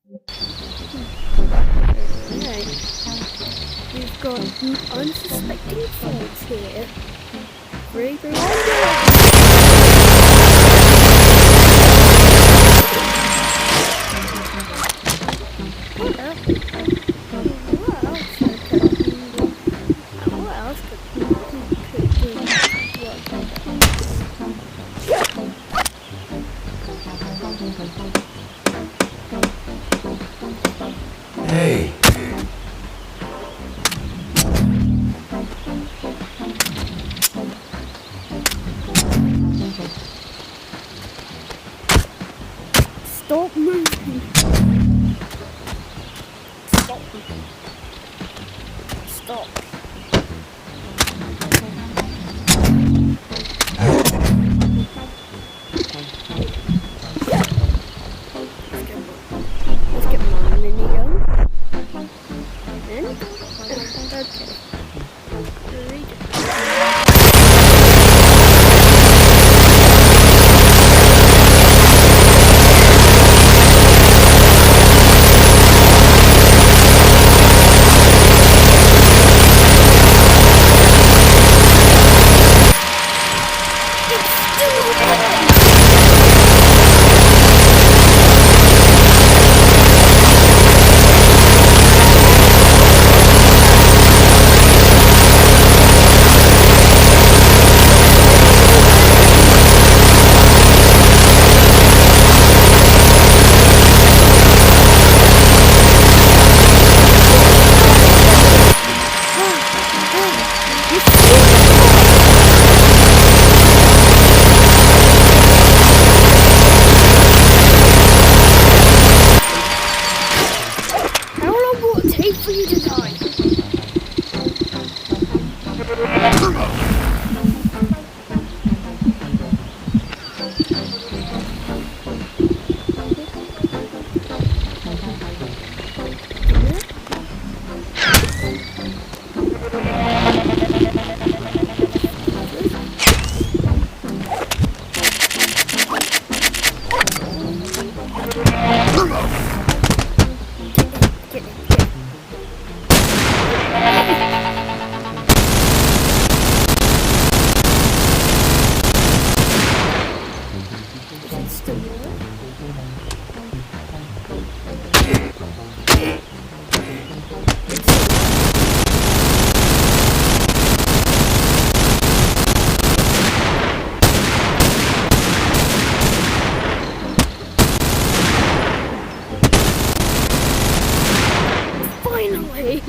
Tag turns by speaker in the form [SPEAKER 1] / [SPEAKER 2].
[SPEAKER 1] Alright. We've got unsuspecting fools here. 3, 3, 1, What else could
[SPEAKER 2] Hey.
[SPEAKER 1] Stop moving. Stop. Stop. Let's get my minigun. In? Okay. Read it. How long will it take for you to die? Finally!